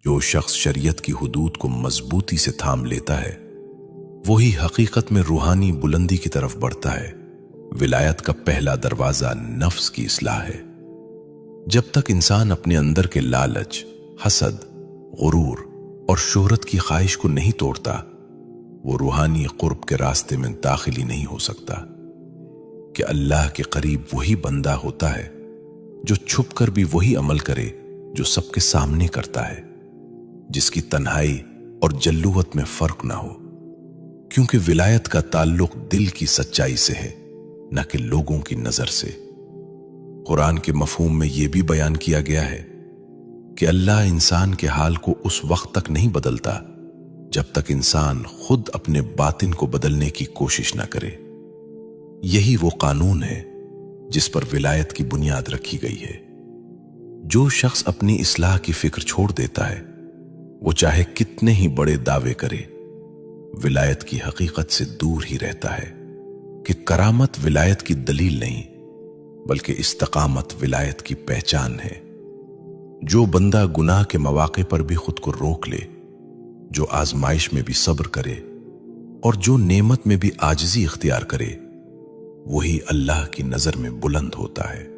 جو شخص شریعت کی حدود کو مضبوطی سے تھام لیتا ہے وہی حقیقت میں روحانی بلندی کی طرف بڑھتا ہے۔ ولایت کا پہلا دروازہ نفس کی اصلاح ہے۔ جب تک انسان اپنے اندر کے لالچ، حسد، غرور اور شہرت کی خواہش کو نہیں توڑتا، وہ روحانی قرب کے راستے میں داخل ہی نہیں ہو سکتا۔ کہ اللہ کے قریب وہی بندہ ہوتا ہے جو چھپ کر بھی وہی عمل کرے جو سب کے سامنے کرتا ہے، جس کی تنہائی اور جلوت میں فرق نہ ہو، کیونکہ ولایت کا تعلق دل کی سچائی سے ہے، نہ کہ لوگوں کی نظر سے۔ قرآن کے مفہوم میں یہ بھی بیان کیا گیا ہے کہ اللہ انسان کے حال کو اس وقت تک نہیں بدلتا جب تک انسان خود اپنے باطن کو بدلنے کی کوشش نہ کرے۔ یہی وہ قانون ہے جس پر ولایت کی بنیاد رکھی گئی ہے۔ جو شخص اپنی اصلاح کی فکر چھوڑ دیتا ہے وہ چاہے کتنے ہی بڑے دعوے کرے، ولایت کی حقیقت سے دور ہی رہتا ہے۔ کہ کرامت ولایت کی دلیل نہیں بلکہ استقامت ولایت کی پہچان ہے۔ جو بندہ گناہ کے مواقع پر بھی خود کو روک لے، جو آزمائش میں بھی صبر کرے اور جو نعمت میں بھی عاجزی اختیار کرے، وہی اللہ کی نظر میں بلند ہوتا ہے۔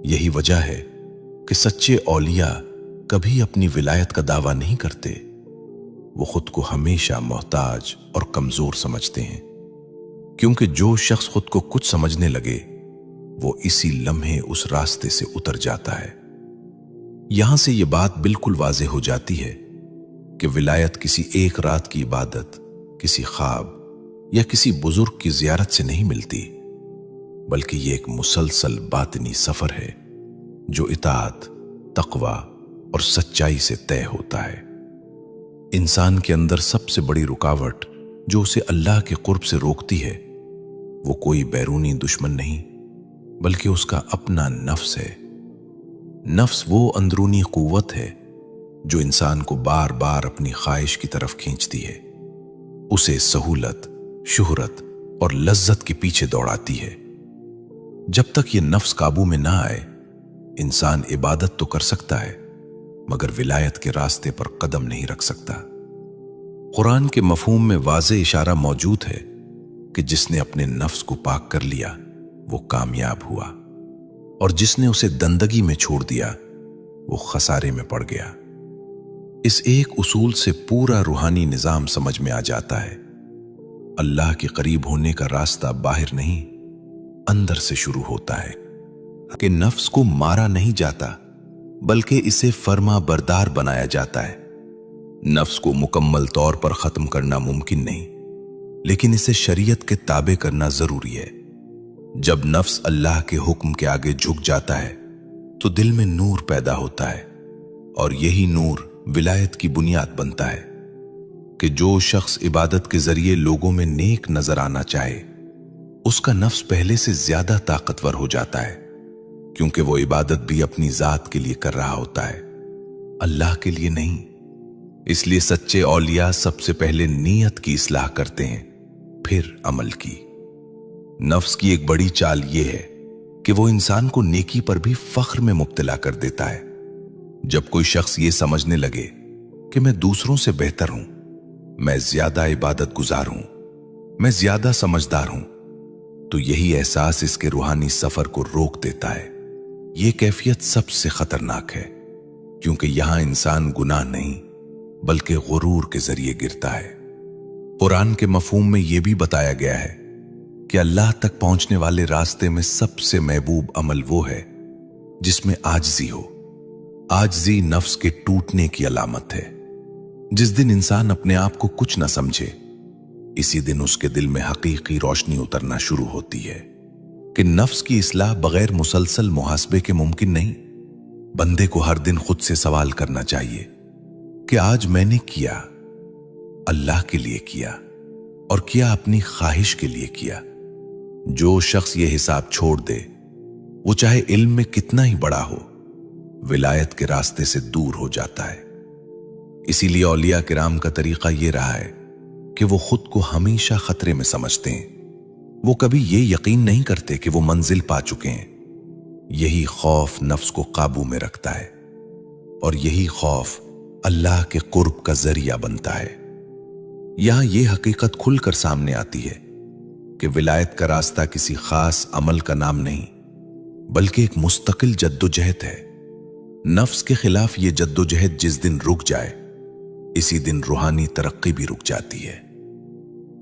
یہی وجہ ہے کہ سچے اولیاء کبھی اپنی ولایت کا دعویٰ نہیں کرتے۔ وہ خود کو ہمیشہ محتاج اور کمزور سمجھتے ہیں، کیونکہ جو شخص خود کو کچھ سمجھنے لگے وہ اسی لمحے اس راستے سے اتر جاتا ہے۔ یہاں سے یہ بات بالکل واضح ہو جاتی ہے کہ ولایت کسی ایک رات کی عبادت، کسی خواب یا کسی بزرگ کی زیارت سے نہیں ملتی، بلکہ یہ ایک مسلسل باطنی سفر ہے جو اطاعت، تقوی اور سچائی سے طے ہوتا ہے۔ انسان کے اندر سب سے بڑی رکاوٹ جو اسے اللہ کے قرب سے روکتی ہے وہ کوئی بیرونی دشمن نہیں بلکہ اس کا اپنا نفس ہے۔ نفس وہ اندرونی قوت ہے جو انسان کو بار بار اپنی خواہش کی طرف کھینچتی ہے، اسے سہولت، شہرت اور لذت کے پیچھے دوڑاتی ہے۔ جب تک یہ نفس قابو میں نہ آئے انسان عبادت تو کر سکتا ہے مگر ولایت کے راستے پر قدم نہیں رکھ سکتا۔ قرآن کے مفہوم میں واضح اشارہ موجود ہے کہ جس نے اپنے نفس کو پاک کر لیا وہ کامیاب ہوا، اور جس نے اسے دندگی میں چھوڑ دیا وہ خسارے میں پڑ گیا۔ اس ایک اصول سے پورا روحانی نظام سمجھ میں آ جاتا ہے۔ اللہ کے قریب ہونے کا راستہ باہر نہیں، اندر سے شروع ہوتا ہے۔ کہ نفس کو مارا نہیں جاتا بلکہ اسے فرما بردار بنایا جاتا ہے۔ نفس کو مکمل طور پر ختم کرنا ممکن نہیں، لیکن اسے شریعت کے تابع کرنا ضروری ہے۔ جب نفس اللہ کے حکم کے آگے جھک جاتا ہے تو دل میں نور پیدا ہوتا ہے، اور یہی نور ولایت کی بنیاد بنتا ہے۔ کہ جو شخص عبادت کے ذریعے لوگوں میں نیک نظر آنا چاہے اس کا نفس پہلے سے زیادہ طاقتور ہو جاتا ہے، کیونکہ وہ عبادت بھی اپنی ذات کے لیے کر رہا ہوتا ہے، اللہ کے لیے نہیں۔ اس لیے سچے اولیاء سب سے پہلے نیت کی اصلاح کرتے ہیں، پھر عمل کی۔ نفس کی ایک بڑی چال یہ ہے کہ وہ انسان کو نیکی پر بھی فخر میں مبتلا کر دیتا ہے۔ جب کوئی شخص یہ سمجھنے لگے کہ میں دوسروں سے بہتر ہوں، میں زیادہ عبادت گزار ہوں، میں زیادہ سمجھدار ہوں، تو یہی احساس اس کے روحانی سفر کو روک دیتا ہے۔ یہ کیفیت سب سے خطرناک ہے، کیونکہ یہاں انسان گناہ نہیں بلکہ غرور کے ذریعے گرتا ہے۔ قرآن کے مفہوم میں یہ بھی بتایا گیا ہے کہ اللہ تک پہنچنے والے راستے میں سب سے محبوب عمل وہ ہے جس میں عاجزی ہو۔ عاجزی نفس کے ٹوٹنے کی علامت ہے۔ جس دن انسان اپنے آپ کو کچھ نہ سمجھے، اسی دن اس کے دل میں حقیقی روشنی اترنا شروع ہوتی ہے۔ کہ نفس کی اصلاح بغیر مسلسل محاسبے کے ممکن نہیں۔ بندے کو ہر دن خود سے سوال کرنا چاہیے کہ آج میں نے کیا اللہ کے لیے کیا اور کیا اپنی خواہش کے لیے کیا۔ جو شخص یہ حساب چھوڑ دے وہ چاہے علم میں کتنا ہی بڑا ہو، ولایت کے راستے سے دور ہو جاتا ہے۔ اسی لیے اولیاء کرام کا طریقہ یہ رہا ہے کہ وہ خود کو ہمیشہ خطرے میں سمجھتے ہیں۔ وہ کبھی یہ یقین نہیں کرتے کہ وہ منزل پا چکے ہیں۔ یہی خوف نفس کو قابو میں رکھتا ہے، اور یہی خوف अल्लाह के कुर्ब का जरिया बनता है। यहां यह हकीकत खुलकर सामने आती है कि विलायत का रास्ता किसी खास अमल का नाम नहीं, बल्कि एक मुस्तकिल जद्दोजहद है। नफ्स के खिलाफ यह जद्दोजहद जिस दिन रुक जाए, इसी दिन रूहानी तरक्की भी रुक जाती है।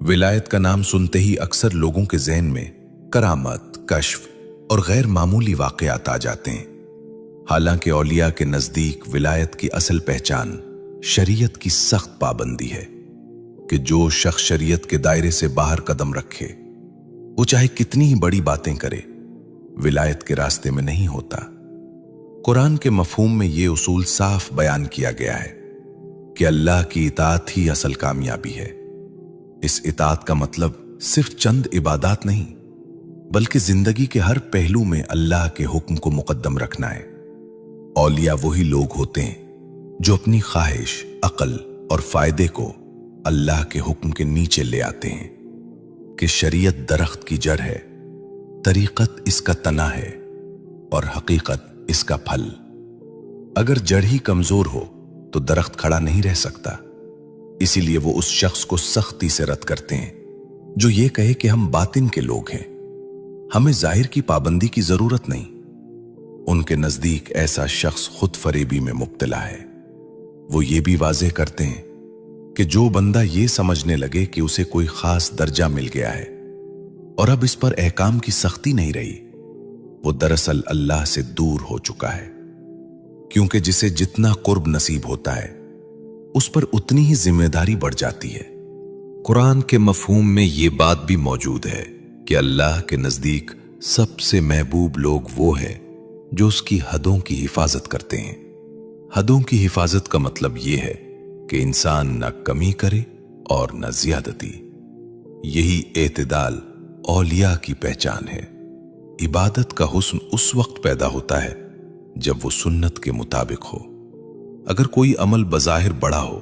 विलायत का नाम सुनते ही अक्सर लोगों के ज़हन में करामत, कश्फ और गैर मामूली वाक़यात आ जाते हैं। हालांकि औलिया के नज़दीक विलायत की असल पहचान शरीयत की सख्त पाबंदी है कि जो शख्स शरीयत के दायरे से बाहर कदम रखे, वो चाहे कितनी ही बड़ी बातें करे, विलायत के रास्ते में नहीं होता। कुरान के मफहूम में ये उसूल साफ बयान किया गया है कि अल्लाह की इताअत ही असल कामयाबी है। इस इताअत का मतलब सिर्फ चंद इबादत नहीं, बल्कि जिंदगी के हर पहलू में अल्लाह के हुक्म को मुकद्दम रखना है। औलिया वही लोग होते हैं जो अपनी ख्वाहिश, अक्ल और फायदे को अल्लाह के हुक्म के नीचे ले आते हैं कि शरीयत दरख्त की जड़ है, तरीकत इसका तना है और हकीकत इसका फल। अगर जड़ ही कमजोर हो तो दरख्त खड़ा नहीं रह सकता। इसीलिए वो उस शख्स को सख्ती से रद्द करते हैं जो ये कहे कि हम बातिन के लोग हैं, हमें जाहिर की पाबंदी की जरूरत नहीं। उनके नजदीक ऐसा शख्स खुद फरेबी में मुब्तला है। वो ये भी वाज़ेह करते हैं कि जो बंदा ये समझने लगे कि उसे कोई खास दर्जा मिल गया है और अब इस पर अहकाम की सख्ती नहीं रही, वो दरअसल अल्लाह से दूर हो चुका है। क्योंकि जिसे जितना कुर्ब नसीब होता है, उस पर उतनी ही जिम्मेदारी बढ़ जाती है। कुरान के मफहूम में ये बात भी मौजूद है कि अल्लाह के नजदीक सबसे महबूब लोग वो हैं जो उसकी हदों की हिफाजत करते हैं। हदों की हिफाजत का मतलब ये है कि इंसान न कमी करे और न ज्यादती। यही एतदाल औलिया की पहचान है। इबादत का हुस्न उस वक्त पैदा होता है जब वो सुन्नत के मुताबिक हो। अगर कोई अमल बज़ाहिर बड़ा हो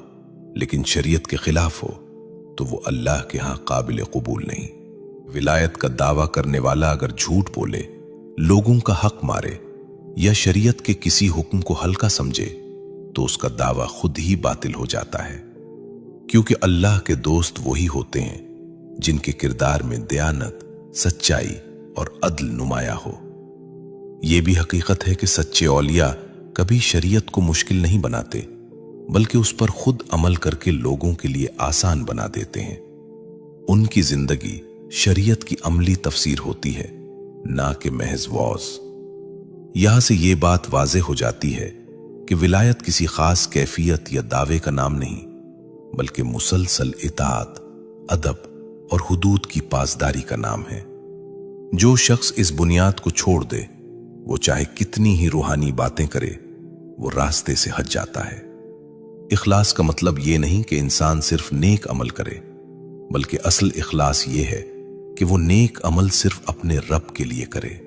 लेकिन शरीयत के खिलाफ हो, तो वो अल्लाह के यहां काबिल कबूल नहीं। विलायत का दावा करने वाला अगर झूठ बोले, लोगों का हक मारे या शरीयत के किसी हुक्म को हल्का समझे, तो उसका दावा खुद ही बातिल हो जाता है। क्योंकि अल्लाह के दोस्त वही होते हैं जिनके किरदार में दयानत, सच्चाई और अदल नुमाया हो। यह भी हकीकत है कि सच्चे औलिया कभी शरीयत को मुश्किल नहीं बनाते, बल्कि उस पर खुद अमल करके लोगों के लिए आसान बना देते हैं। उनकी जिंदगी शरीयत की अमली तफसीर होती है, ना कि महज वौज। यहां से ये बात वाज़ेह हो जाती है कि विलायत किसी खास कैफियत या दावे का नाम नहीं, बल्कि मुसलसल इताअत, अदब और हुदूद की पासदारी का नाम है। जो शख्स इस बुनियाद को छोड़ दे, वो चाहे कितनी ही रूहानी बातें करे, वो रास्ते से हट जाता है। इखलास का मतलब ये नहीं कि इंसान सिर्फ नेक अमल करे, बल्कि असल इखलास ये है कि वो नेक अमल सिर्फ अपने रब के लिए करे,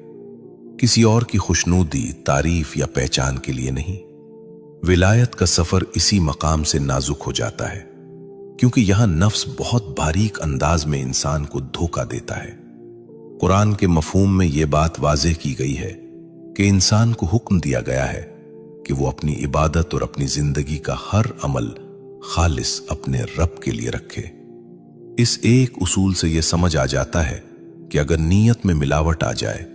किसी और की खुशनूदी, तारीफ या पहचान के लिए नहीं। विलायत का सफर इसी मकाम से नाजुक हो जाता है, क्योंकि यहां नफ्स बहुत बारीक अंदाज में इंसान को धोखा देता है। कुरान के मफहूम में यह बात वाज़ेह की गई है कि इंसान को हुक्म दिया गया है कि वो अपनी इबादत और अपनी जिंदगी का हर अमल खालिस अपने रब के लिए रखे। इस एक उसूल से यह समझ आ जाता है कि अगर नीयत में मिलावट आ जाए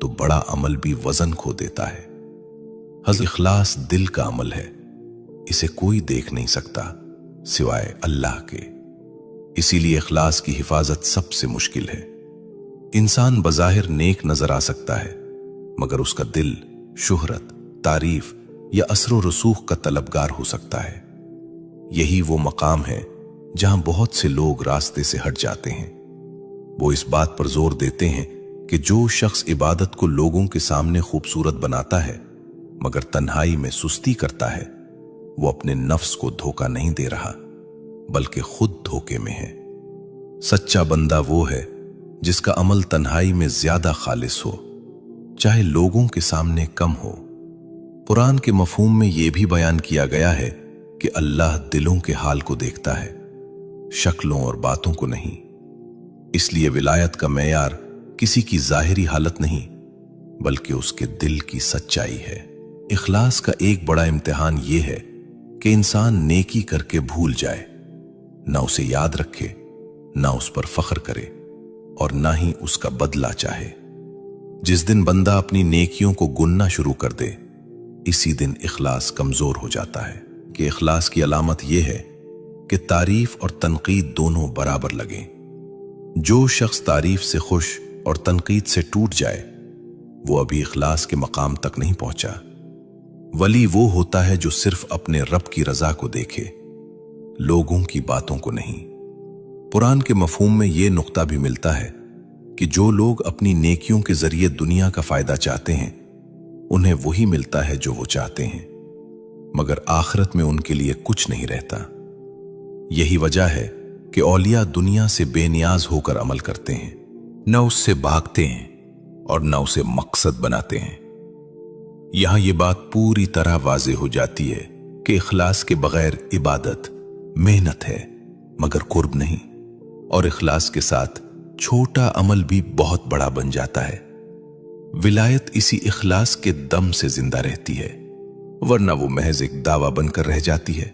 तो बड़ा अमल भी वजन खो देता है। इखलास दिल का अमल है, इसे कोई देख नहीं सकता सिवाय अल्लाह के। इसीलिए इखलास की हिफाजत सबसे मुश्किल है। इंसान बज़ाहिर नेक नजर आ सकता है, मगर उसका दिल शुहरत, तारीफ या असर रसूख का तलबगार हो सकता है। यही वो मकाम है जहां बहुत से लोग रास्ते से हट जाते हैं। वो इस बात पर जोर देते हैं कि जो शख्स इबादत को लोगों के सामने खूबसूरत बनाता है मगर तन्हाई में सुस्ती करता है, वो अपने नफ्स को धोखा नहीं दे रहा, बल्कि खुद धोखे में है। सच्चा बंदा वो है जिसका अमल तन्हाई में ज्यादा खालिस हो, चाहे लोगों के सामने कम हो। कुरान के मफहूम में यह भी बयान किया गया है कि अल्लाह दिलों के हाल को देखता है, शक्लों और बातों को नहीं। इसलिए विलायत का मेयार किसी की जाहिरी हालत नहीं, बल्कि उसके दिल की सच्चाई है। इखलास का एक बड़ा इम्तिहान यह है कि इंसान नेकी करके भूल जाए, ना उसे याद रखे, ना उस पर फख्र करे और ना ही उसका बदला चाहे। जिस दिन बंदा अपनी नेकियों को गिनना शुरू कर दे, इसी दिन इखलास कमजोर हो जाता है। कि इखलास की अलामत यह है कि तारीफ और तनकीद दोनों बराबर लगें। जो शख्स तारीफ से खुश और तनकीद से टूट जाए, वो अभी इखलास के मकाम तक नहीं पहुंचा। वली वो होता है जो सिर्फ अपने रब की रजा को देखे, लोगों की बातों को नहीं। कुरान के मफहूम में यह नुक्ता भी मिलता है कि जो लोग अपनी नेकियों के जरिए दुनिया का फायदा चाहते हैं, उन्हें वही मिलता है जो वो चाहते हैं, मगर आखिरत में उनके लिए कुछ नहीं रहता। यही वजह है कि औलिया दुनिया से बेनियाज होकर अमल करते हैं, न उससे भागते हैं और न उसे मकसद बनाते हैं। यहां यह बात पूरी तरह वाज़ेह हो जाती है कि इखलास के बगैर इबादत मेहनत है मगर कुर्ब नहीं, और इखलास के साथ छोटा अमल भी बहुत बड़ा बन जाता है। विलायत इसी इखलास के दम से जिंदा रहती है, वरना वो महज एक दावा बनकर रह जाती है।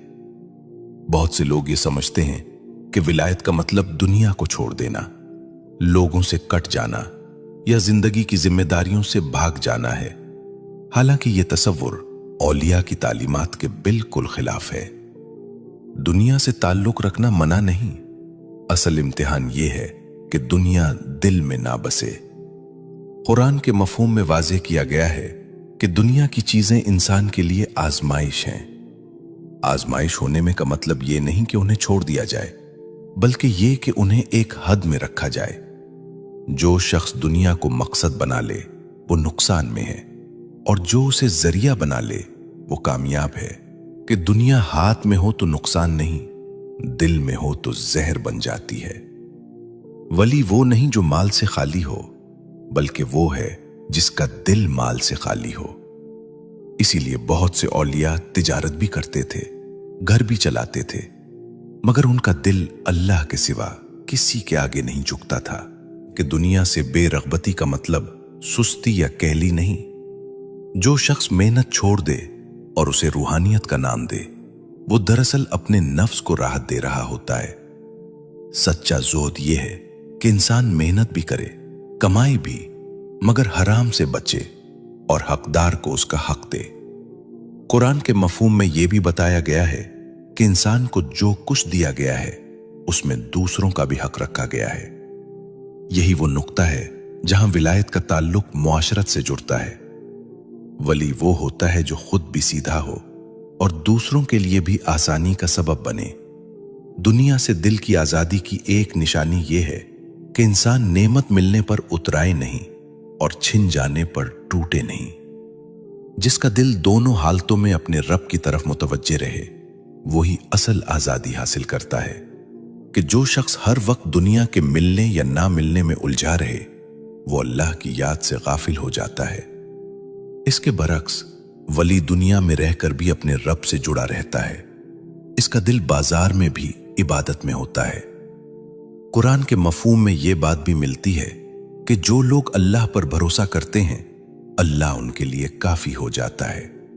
बहुत से लोग ये समझते हैं कि विलायत का मतलब दुनिया को छोड़ देना, लोगों से कट जाना या जिंदगी की जिम्मेदारियों से भाग जाना है। हालांकि ये तसव्वुर औलिया की तालीमात के बिल्कुल खिलाफ है। दुनिया से ताल्लुक रखना मना नहीं, असल इम्तिहान ये है कि दुनिया दिल में ना बसे। कुरान के मफहूम में वाज़ेह किया गया है कि दुनिया की चीजें इंसान के लिए आजमाइश हैं। आजमाइश होने में का मतलब ये नहीं कि उन्हें छोड़ दिया जाए, बल्कि ये कि उन्हें एक हद में रखा जाए। जो शख्स दुनिया को मकसद बना ले वो नुकसान में है, और जो उसे जरिया बना ले वो कामयाब है। कि दुनिया हाथ में हो तो नुकसान नहीं, दिल में हो तो जहर बन जाती है। वली वो नहीं जो माल से खाली हो, बल्कि वो है जिसका दिल माल से खाली हो। इसीलिए बहुत से औलिया तिजारत भी करते थे, घर भी चलाते थे, मगर उनका दिल अल्लाह के सिवा किसी के आगे नहीं झुकता था। कि दुनिया से बेरगबती का मतलब सुस्ती या कहली नहीं। जो शख्स मेहनत छोड़ दे और उसे रूहानियत का नाम दे, वो दरअसल अपने नफ्स को राहत दे रहा होता है। सच्चा ज़ोहद यह है कि इंसान मेहनत भी करे, कमाई भी, मगर हराम से बचे और हकदार को उसका हक दे। कुरान के मफहूम में यह भी बताया गया है कि इंसान को जो कुछ दिया गया है उसमें दूसरों का भी हक रखा गया है। यही वो नुक्ता है जहां विलायत का ताल्लुक मुआशरत से जुड़ता है। वली वो होता है जो खुद भी सीधा हो और दूसरों के लिए भी आसानी का सबब बने। दुनिया से दिल की आजादी की एक निशानी यह है कि इंसान नेमत मिलने पर उतराए नहीं और छिन जाने पर टूटे नहीं। जिसका दिल दोनों हालतों में अपने रब की तरफ मुतवज्जे रहे, वही असल आजादी हासिल करता है। कि जो शख्स हर वक्त दुनिया के मिलने या ना मिलने में उलझा रहे, वो अल्लाह की याद से गाफिल हो जाता है। इसके बरक्स वली दुनिया में रहकर भी अपने रब से जुड़ा रहता है। इसका दिल बाजार में भी इबादत में होता है। कुरान के मफहूम में यह बात भी मिलती है कि जो लोग अल्लाह पर भरोसा करते हैं, अल्लाह उनके लिए काफी हो जाता है।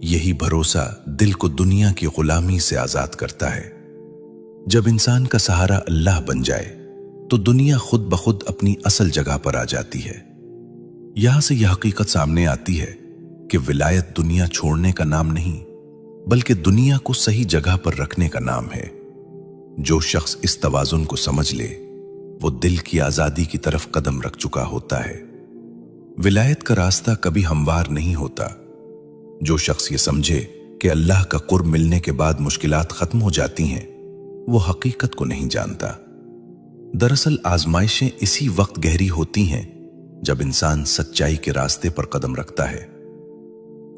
यही भरोसा दिल को दुनिया की गुलामी से आजाद करता है। जब इंसान का सहारा अल्लाह बन जाए तो दुनिया खुद ब खुद अपनी असल जगह पर आ जाती है। यहां से यह हकीकत सामने आती है कि विलायत दुनिया छोड़ने का नाम नहीं, बल्कि दुनिया को सही जगह पर रखने का नाम है। जो शख्स इस तवाजुन को समझ ले, वो दिल की आजादी की तरफ कदम रख चुका होता है। विलायत का रास्ता कभी हमवार नहीं होता। जो शख्स ये समझे कि अल्लाह का कुर्ब मिलने के बाद मुश्किलात खत्म हो जाती हैं, वो हकीकत को नहीं जानता। दरअसल आजमाइशें इसी वक्त गहरी होती हैं जब इंसान सच्चाई के रास्ते पर कदम रखता है।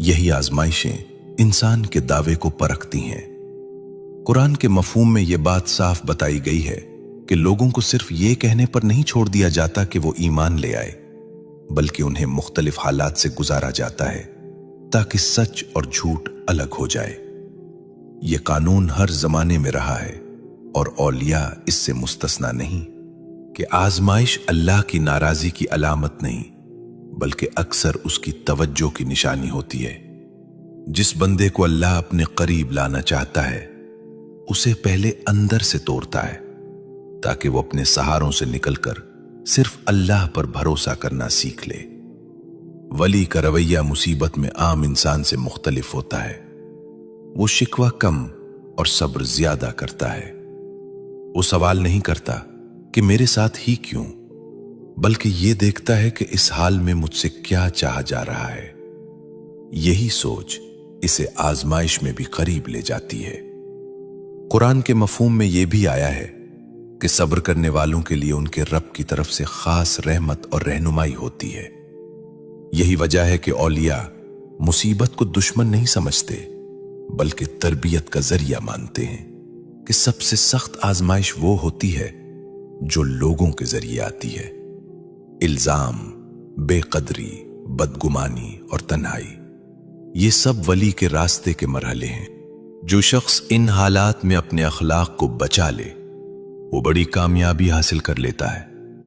यही आजमाइशें इंसान के दावे को परखती हैं। कुरान के मफहूम में यह बात साफ बताई गई है कि लोगों को सिर्फ ये कहने पर नहीं छोड़ दिया जाता कि वो ईमान ले आए, बल्कि उन्हें मुख्तलिफ हालात से गुजारा जाता है ताकि सच और झूठ अलग हो जाए। यह कानून हर जमाने में रहा है और औलिया इससे मुस्तस्ना नहीं। कि आजमाइश अल्लाह की नाराजगी की अलामत नहीं, बल्कि अक्सर उसकी तवज्जो की निशानी होती है। जिस बंदे को अल्लाह अपने करीब लाना चाहता है उसे पहले अंदर से तोड़ता है ताकि वो अपने सहारों से निकलकर सिर्फ अल्लाह पर भरोसा करना सीख ले। वली का रवैया मुसीबत में आम इंसान से मुख्तलिफ होता है। वो शिकवा कम और सब्र ज्यादा करता है। वो सवाल नहीं करता कि मेरे साथ ही क्यों, बल्कि ये देखता है कि इस हाल में मुझसे क्या चाहा जा रहा है। यही सोच इसे आजमाइश में भी करीब ले जाती है। कुरान के मफहूम में यह भी आया है कि सब्र करने वालों के लिए उनके रब की तरफ से खास रहमत और रहनुमाई होती है। यही वजह है कि औलिया मुसीबत को दुश्मन नहीं समझते बल्कि तरबियत का जरिया मानते हैं कि सबसे सख्त आजमाइश वो होती है जो लोगों के जरिए आती है। इल्जाम, बेकदरी, बदगुमानी और तन्हाई, ये सब वली के रास्ते के मरहले हैं। जो शख्स इन हालात में अपने अखलाक को बचा ले वो बड़ी कामयाबी हासिल कर लेता है।